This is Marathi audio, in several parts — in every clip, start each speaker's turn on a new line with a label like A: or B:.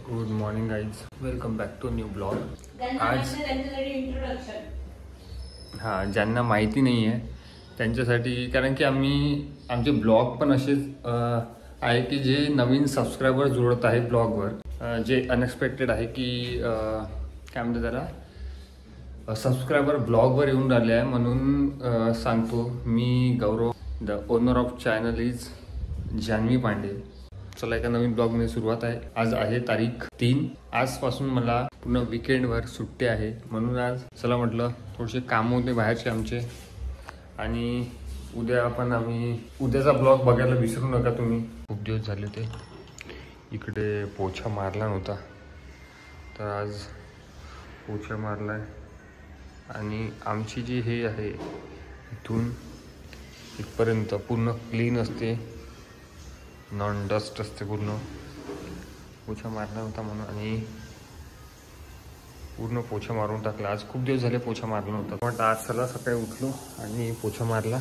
A: Good morning guys, welcome back to new blog. आज हां, ज्यांना माहिती नाही आहे त्यांच्यासाठी, कारण की आमचे ब्लॉग पण असेच आहे की जे नवीन सबस्क्रायबर जुळत आहे ब्लॉगवर, जे अनएक्सपेक्टेड आहे की काय म्हणते त्याला, सबस्क्रायबर ब्लॉगवर येऊन राहिले आहे. म्हणून सांगतो मी Gaurav, the owner of channel is Janhavi Pandey. चला, एका नवीन ब्लॉगमध्ये सुरुवात आहे. आज आहे तारीख 3. आजपासून मला पूर्ण विकेंडवर सुट्टी आहे, म्हणून आज चला म्हटलं थोडेसे काम होते बाहेरचे आमचे. आणि उद्याचा ब्लॉग बघायला विसरू नका तुम्ही. खूप दिवस झाले ते इकडे पोछा मारला नव्हता, तर आज पोछा मारला आहे. आणि आमची जी हे आहे इथून इथपर्यंत पूर्ण क्लीन असते, नॉन डस्ट असते. पूर्ण पोछा मारला होता म्हणून, आणि पूर्ण पोछा मारून टाकला. आज खूप दिवस झाले पोछा मारला नव्हता, पण आज चला सकाळी उठलो आणि पोछा मारला.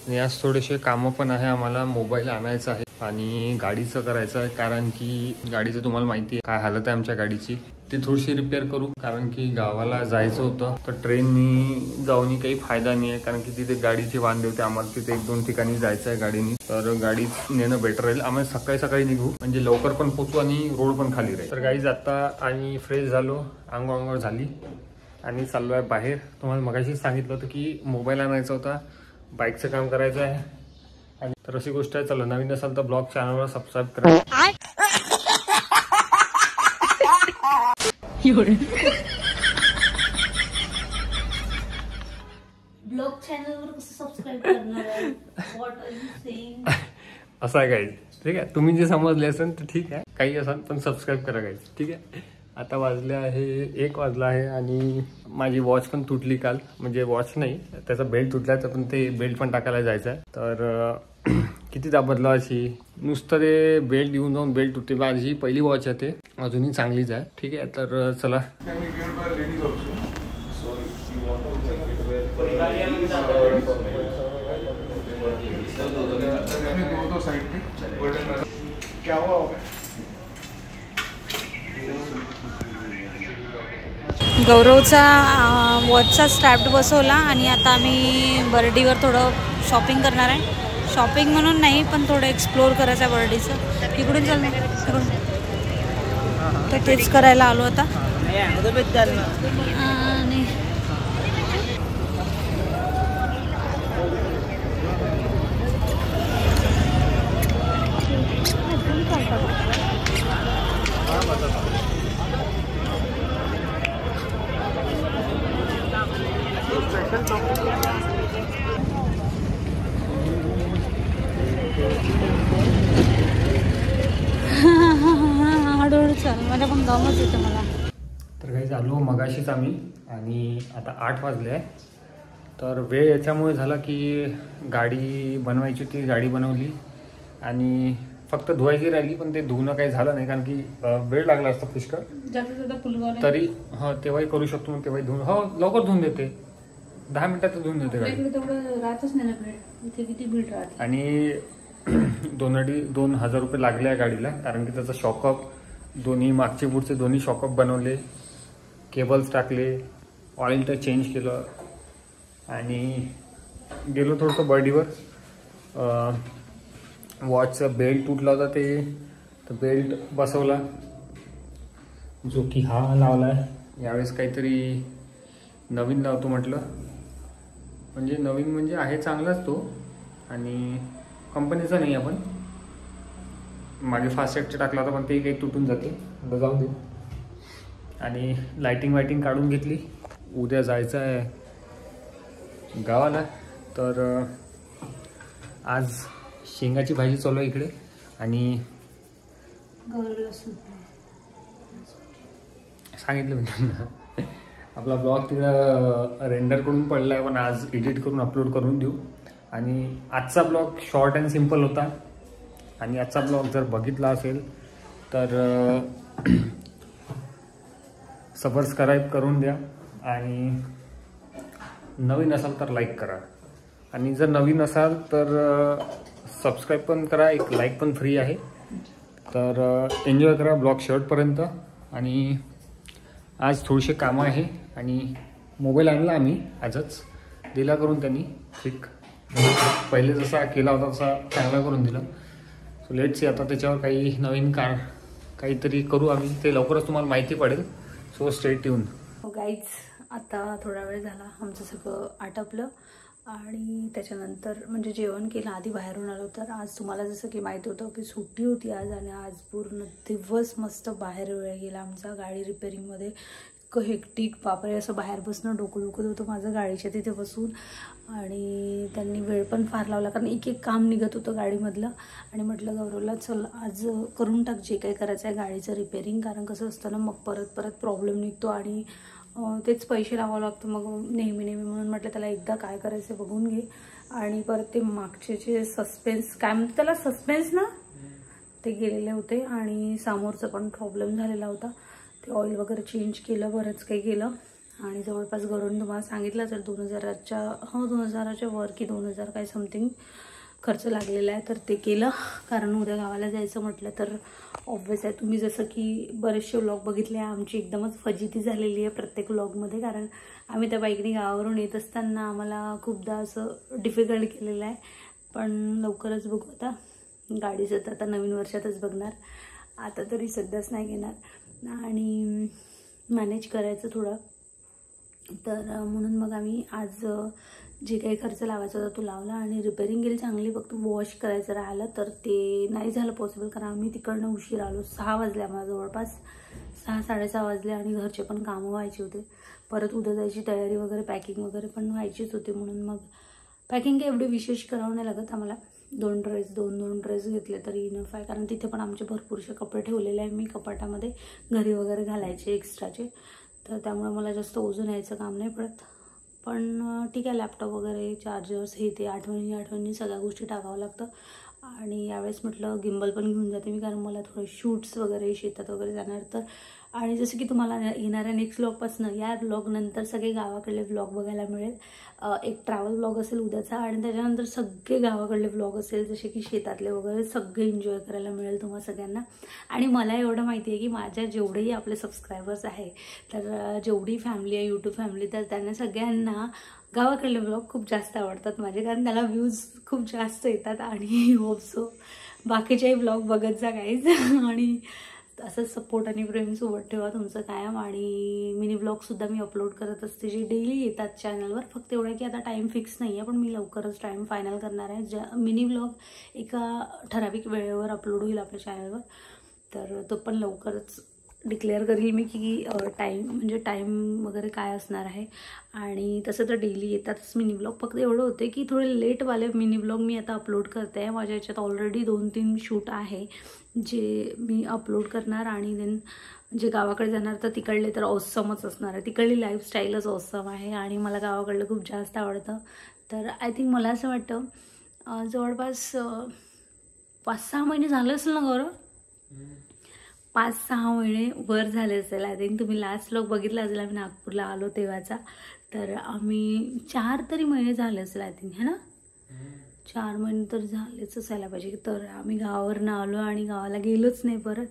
A: आणि आज थोडेसे कामं पण आहे. आम्हाला मोबाईल आणायचा आहे आणि गाडीचं करायचं आहे, कारण की गाडीचं तुम्हाला माहिती आहे काय हालत आहे आमच्या गाडीची. ते थोडीशी रिपेअर करू, कारण की गावाला जायचं होतं, तर ट्रेननी जाऊन काही फायदा नाही आहे, कारण की तिथे गाडीचे वांदे होते. आम्हाला तिथे 1-2 ठिकाणी जायचं आहे गाडीने, तर गाडी नेणं बेटर राहील. आम्ही सकाळी निघू, म्हणजे लवकर पण पोचू आणि रोड पण खाली राहील. तर गाईज आता आणि फ्रेश झालो, आंघोळ झाली आणि चाललो आहे बाहेर. तुम्हाला मगाशी सांगितलं होतं की मोबाईल आणायचा होता, बाईकचं काम करायचं आहे. आणि तर अशी गोष्ट आहे. चला, नवीन असाल तर ब्लॉग चॅनलवर सबस्क्राईब करा.
B: ब्लॉग चॅनलवर कसं सबस्क्राइब करणार आहे? What are you saying?
A: असं आहे गाईज, ठीक आहे. तुम्ही जे समजले असेल तर ठीक आहे, काही असाल पण सबस्क्राईब करा गाईज, ठीक आहे. आता वाजले आहे 1 वाजला आहे आणि माझी वॉच पण तुटली काल. म्हणजे वॉच नाही, त्याचा बेल्ट तुटला, तर पण ते बेल्ट पण टाकायला जायचं आहे. तर कितीदा बदलावायची, नुसतं ते बेल्ट येऊन जाऊन बेल्ट तुटते. माझी पहिली वॉच आहे, ते अजूनही चांगलीच आहे, ठीक आहे. तर चला,
B: गौरवचा वॉचचा स्ट्रॅप बसवला आणि आता आम्ही बर्डीवर थोडं शॉपिंग करणार आहे. शॉपिंग म्हणून नाही, पण थोडं एक्सप्लोअर करायचं आहे बर्डीचं. इकडून चल इकडून, तर तेच करायला आलो आता. आणि हळूहळू चाल, मला पण गमच येतं मला.
A: तर काही आलो मगाशीच आम्ही, आणि आता 8 वाजले आहे. तर वेळ याच्यामुळे झाला की गाडी बनवायची होती, गाडी बनवली आणि फक्त धुवायची राहिली, पण ते धुवणं काही झालं नाही, कारण की वेळ लागला असता पुष्कळ. तरी हा, तेव्हाही करू शकतो, मग तेव्हाही धुवून, हो लवकर धुवून देते, 10 मिनिटात धुवून देते गाडी.
B: राहतच नाही ना, इथे किती भीड राहते.
A: आणि 2,000 रुपये लागले आहे गाडीला, कारण की त्याचा शॉकअप, दोन्ही मागचे पुढचे दोन्ही शॉकअप बनवले, केबल्स टाकले, ऑइल तर चेंज केलं आणि गेलो थोडंसं बर्डीवर. वॉचचा बेल्ट तुटला होता, तर बेल्ट बसवला, जो की हा लावला आहे. यावेळेस काहीतरी नवीन लावतो म्हटलं, म्हणजे नवीन म्हणजे आहे चांगलाच तो, आणि कंपनीचा नाही. आपण मागे फास्ट ॲक्ट टाकला होता, पण ते काही तुटून जाते, जाऊ दे. आणि लायटिंग काढून घेतली. उद्या जायचं आहे गावाला, तर आज शेंगाची भाजी चालू आहे इकडे. आणि सांगितलं मी त्यांना, आपला ब्लॉग तिकडं रेंडर करून पडला आहे, पण आज एडिट करून अपलोड करून देऊ. आणि आजचा ब्लॉग शॉर्ट अँड सिम्पल होता. आणि आजचा ब्लॉग जर बघितला असेल तर सबस्क्राईब करून द्या, आणि नवीन असाल तर लाईक करा. आणि जर नवीन असाल तर सबस्क्राईब पण करा, एक लाईक पण फ्री आहे. तर एन्जॉय करा ब्लॉग शेवटपर्यंत. आणि आज थोडीशी कामं आहे आणि मोबाईल आणला आम्ही आजच, दिला करून त्यांनी ठीक. पहिले जसा केला होता तसा चांगला करून दिला. सो लेट्स सी आता त्याच्यावर काही नवीन काहीतरी करू आम्ही, ते लवकरच तुम्हाला माहिती पडेल. So stay tune.
B: गाईज आता थोडा वेळ झाला आमचं सगळं आटपलं आणि त्याच्यानंतर म्हणजे जेवण केलं, आधी बाहेरून आलो. तर आज तुम्हाला जसं की माहीत होतं की सुट्टी होती आज, आणि आज पूर्ण दिवस मस्त बाहेर वेळ गेला आमचा गाडी रिपेअरिंगमध्ये. इतकं हेक्टिक बापरे, असं बाहेर बसणं डोकं दुखत होतं माझं गाडीच्या तिथे बसून. आणि त्यांनी वेळ पण फार लावला कारण एक एक काम निघत होतं गाडीमधलं. आणि म्हटलं गौरवला चल आज करून टाक जे काही करायचं आहे गाडीचं रिपेअरिंग, कारण कसं असतं ना मग परत प्रॉब्लेम निघतो आणि तेच पैसे लावावं लागतं मग नेहमी. म्हणून म्हटलं त्याला एकदा काय करायचं बघून घे. आणि परत ते मागचे जे सस्पेन्स काय म्हणते त्याला, सस्पेन्स ना, ते गेलेले होते. आणि समोरचा पण प्रॉब्लेम झालेला होता, ते ऑइल वगैरे चेंज केलं, बरंच काही केलं. आणि जवळपास घरून तुम्हाला सांगितलं तर 2000च्या वर की 2000 काय समथिंग खर्च लागलेला आहे. तर ते केलं कारण उद्या गावाला जायचं म्हटलं तर ऑब्वियस आहे. तुम्ही जसं की बरेचसे व्लॉग बघितले, आमची एकदमच फजिती झालेली आहे प्रत्येक व्लॉगमध्ये, कारण आम्ही त्या बाईकने गावावरून येत असताना आम्हाला खूपदा असं डिफिकल्ट केलेलं आहे. पण लवकरच बघू आता, गाडीचं तर आता नवीन वर्षातच बघणार, आता तरी सध्याच नाही घेणार आणि मॅनेज करायचं थोडं. तर म्हणून मग आम्ही आज जे काही खर्च लावायचा होता तो लावला आणि रिपेअरिंग केली चांगली. फक्त वॉश करायचं राहिलं तर ते नाही झालं पॉसिबल, कारण आम्ही तिकडनं उशीर आलो. 6 वाजले आम्हाला, जवळपास 6-6:30 वाजले आणि घरचे पण कामं व्हायचे होते. परत उद्या जायची तयारी वगैरे, पॅकिंग वगैरे पण व्हायचीच होती. म्हणून मग पॅकिंग काही एवढी विशेष करावं नाही लागत आम्हाला. 2 ड्रेस घेतले तरी इनफ आहे, कारण तिथे पण आमचे भरपूरसे कपडे ठेवलेले आहे मी कपाटामध्ये घरी वगैरे घालायचे एक्स्ट्राचे. तर त्यामुळे मला जास्त ओझं न्यायचं काम नाही पडत. पण ठीक आहे, लॅपटॉप वगैरे चार्जर्स हे ते आठवणी सगळ्या गोष्टी टाकावं लागतं. आणि यावेळेस म्हटलं गिम्बल पण घेऊन जाते मी, कारण मला थोडे शूट्स वगैरे शेतात वगैरे जाणार. तर आणि जसं की तुम्हाला येणाऱ्या नेक्स्ट व्लॉगपासून या व्लॉगनंतर सगळे गावाकडले व्लॉग बघायला मिळेल. एक ट्रॅव्हल व्लॉग असेल उद्याचा आणि त्याच्यानंतर सगळे गावाकडले व्लॉग असेल, जसे की शेतातले वगैरे सगळे एन्जॉय करायला मिळेल तुम्हाला सगळ्यांना. आणि मला एवढं माहिती आहे की माझ्या जेवढेही आपले सबस्क्रायबर्स आहे, तर जेवढी फॅमिली आहे यूट्यूब फॅमिली, तर त्यांना सगळ्यांना गावाकडले व्लॉग खूप जास्त आवडतात माझे, कारण त्याला व्ह्यूज खूप जास्त येतात. आणि होपसो बाकीच्याही व्लॉग बघत जा गाईज, आणि असं सपोर्ट आणि प्रेम सोबत ठेवा तुमचं कायम. आणि मिनी ब्लॉगसुद्धा मी अपलोड करत असते जे डेली येतात चॅनलवर. फक्त एवढं की आता टाईम फिक्स नाही आहे, पण मी लवकरच टाईम फायनल करणार आहे. मिनी ब्लॉग एका ठराविक वेळेवर अपलोड होईल आपल्या चॅनलवर, तर तो पण लवकरच डिक्लेअर करेल मी की टाईम वगैरे काय असणार आहे. आणि तसं तर डेली येतातच मिनी ब्लॉग, फक्त एवढं होते की थोडे लेटवाले मिनी ब्लॉग मी आता अपलोड करते आहे. माझ्या याच्यात ऑलरेडी 2-3 शूट आहे जे मी अपलोड करणार. आणि देन जे गावाकडे जाणार तर तिकडले तर ऑसमच असणार आहे, तिकडली लाईफस्टाईलच ऑसम आहे आणि मला गावाकडलं खूप जास्त आवडतं. तर आय थिंक मला असं वाटतं जवळपास 5-6 महिने झाले असेल ना गौरव, 5-6 महिने वर झाले असेल. आय थिंक तुम्ही लास्ट व्लॉग बघितला असेल आम्ही नागपूरला आलो तेव्हाचा. तर आम्ही 4 तरी महिने झाले असेल आय थिंक, है ना, 4 महिने तर झालेच असायला पाहिजे. तर आम्ही गावावरनं आलो आणि गावाला गेलोच नाही परत.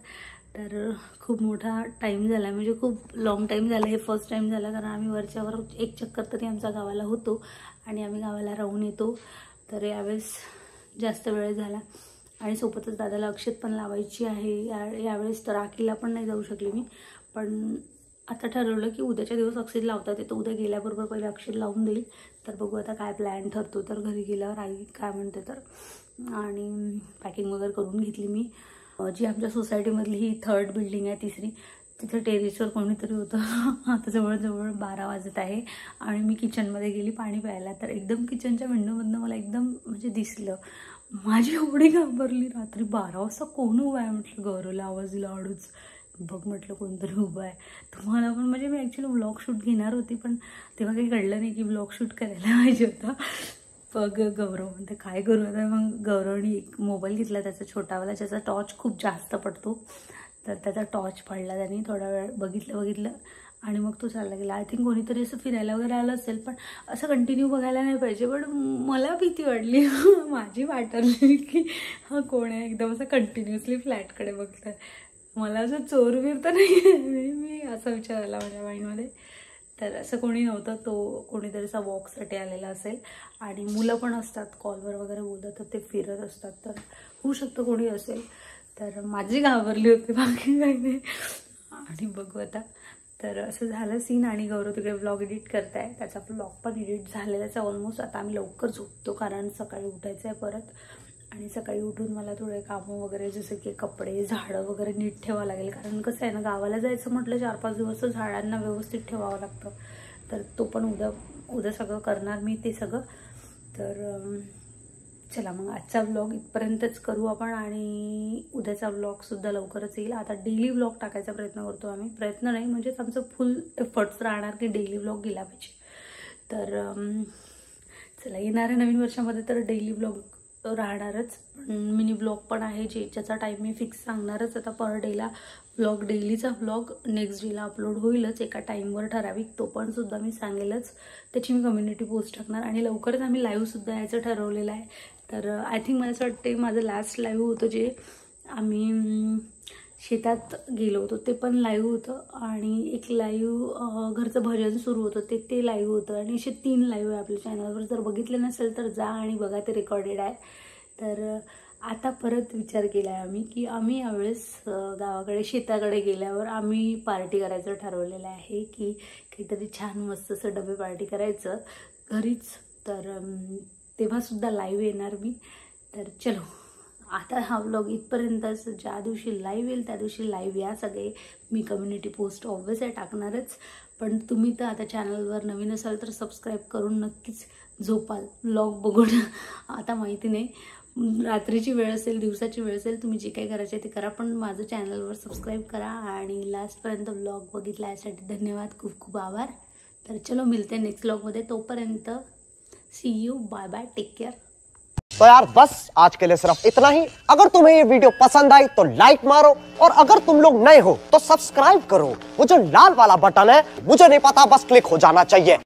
B: तर खूप मोठा टाईम झाला आहे, म्हणजे खूप लॉंग टाईम झाला. हे फर्स्ट टाईम झाला, कारण आम्ही वरच्यावर एक चक्कर तरी आमचा गावाला होतो आणि आम्ही गावाला राहून येतो. तर यावेळेस जास्त वेळ झाला आणि सोबतच दादाला अक्षत पण लावायची आहे. यावेळेस तर राखीला पण नाही जाऊ शकले मी, पण आता ठरवलं की उद्याच्या दिवस अक्षत लावतात ते, तर उद्या गेल्याबरोबर पहिले अक्षत लावून देईल. तर बघू आता काय प्लॅन ठरतो. तर घरी गेल्यावर आई काय म्हणते तर. आणि पॅकिंग वगैरे करून घेतली मी. जी आमच्या सोसायटीमधली ही 3rd बिल्डिंग आहे, 3री, तिथं टेरेसवर कोणीतरी होतं. आता जवळजवळ 12 वाजत आहे आणि मी किचनमध्ये गेली पाणी प्यायला. तर एकदम किचनच्या विंडोमधनं मला एकदम म्हणजे दिसलं. माझी एवढी घाबरली, रात्री 12 वाजता कोण उभं आहे म्हटलं. गौरवला आवाज दिला हळूच, बघ म्हटलं कोणतरी उभं आहे. तुम्हाला पण म्हणजे मी ॲक्च्युली व्लॉग शूट घेणार होती, पण तेव्हा काही कळलं नाही की व्लॉग शूट करायला पाहिजे होतं. बघ गौरव म्हणते काय करू आता. मग गौरवने एक मोबाईल घेतला त्याचा छोटावाला, ज्याचा टॉर्च खूप जास्त पडतो. तर त्याचा टॉर्च पडला, त्यांनी थोडा वेळ बघितलं आणि मग तो चालला गेला. आय थिंक कोणीतरी असं फिरायला वगैरे आलं असेल, पण असं कंटिन्यू बघायला नाही पाहिजे. पण मला भीती वाटली माझी वाटली की हा कोण आहे एकदम असं कंटिन्युअसली फ्लॅटकडे बघतंय. मला असं चोरवीर तर नाही मी असा विचार आला माझ्या माइंडमध्ये. तर असं कोणी नव्हतं, तो कोणीतरी असा वॉकसाठी आलेला असेल. आणि मुलं पण असतात कॉलवर वगैरे बोलतात तर ते फिरत असतात, तर होऊ शकतं कोणी असेल. तर माझी घाबरली होती, बाकी काही नाही. आणि बघू आता. तर असं झालं सीन. आणि गौरव तिकडे ब्लॉग एडिट करताय, त्याचा ब्लॉग पण एडिट झालेलाच आहे ऑलमोस्ट. आता आम्ही लवकर झोपतो कारण सकाळी उठायचं आहे परत. आणि सकाळी उठून मला थोडे कामं वगैरे जसं की कपडे झाडं वगैरे नीट ठेवावं लागेल. कारण कसं आहे ना, गावाला जायचं म्हटलं 4-5 दिवस झाडांना व्यवस्थित ठेवावं लागतं. तर तो पण उद्या सगळं करणार मी ते सगळं. तर चला मग आजचा व्लॉग इथपर्यंतच करू आपण. आणि उद्याचा व्लॉगसुद्धा लवकरच येईल. आता डेली व्लॉग टाकायचा प्रयत्न करतो आम्ही. प्रयत्न नाही म्हणजेच आमचं फुल एफर्ट्स राहणार की डेली व्लॉग गेला पाहिजे. तर चला, येणाऱ्या नवीन वर्षामध्ये तर डेली व्लॉग राहणारच. मिनी ब्लॉग पण आहे ज्याचा टाईम मी फिक्स सांगणारच. आता पर डेला व्लॉग, डेलीचा व्लॉग नेक्स्ट डेला अपलोड होईलच एका टाईमवर ठराविक. तो पण सुद्धा मी सांगेलच. त्याची मी कम्युनिटी पोस्ट टाकणार. आणि लवकरच आम्ही लाईव्हसुद्धा यायचं ठरवलेलं आहे. तर आय थिंक मला असं वाटते माझं लास्ट लाईव्ह होतं जे आम्ही शेतात गेलो होतो ते पण लाईव्ह होतं. आणि एक लाईव्ह घरचं भजन सुरू होतं ते लाईव्ह होतं. आणि असे 3 लाईव्ह आहे आपल्या चॅनलवर. जर बघितले नसेल तर जा आणि बघा, ते रेकॉर्डेड आहे. तर आता परत विचार केला आहे आम्ही की आम्ही यावेळेस गावाकडे शेताकडे गेल्यावर आम्ही पार्टी करायचं ठरवलेलं आहे. की काहीतरी छान मस्त असं डबे पार्टी करायचं घरीच. तर तेव्हासुद्धा लाईव्ह येणार मी. तर चलो, आता हा व्लॉग इथपर्यंतच. ज्या दिवशी लाईव्ह येईल त्या दिवशी लाईव्ह या सगळे. मी कम्युनिटी पोस्ट ऑब्व्हियस आहे टाकणारच. पण तुम्ही तर आता चॅनलवर नवीन असाल तर सबस्क्राईब करून नक्कीच झोपाल व्लॉग बघून. आता माहिती नाही रात्रीची वेळ असेल दिवसाची वेळ असेल, तुम्ही जे काही करायचे ते करा, पण माझं चॅनलवर सबस्क्राईब करा. आणि लास्टपर्यंत व्लॉग बघितला यासाठी धन्यवाद, खूप खूप आभार. तर चलो, मिळते नेक्स्ट व्लॉगमध्ये. तोपर्यंत see you, bye bye, take care.
C: तो यार बस आज के लिए सिर्फ इतना ही. अगर तुम्हें ये वीडियो पसंद आई तो लाइक मारो, और अगर तुम लोग नए हो तो सब्सक्राइब करो. वो जो लाल वाला बटन है मुझे नहीं पता, बस क्लिक हो जाना चाहिए.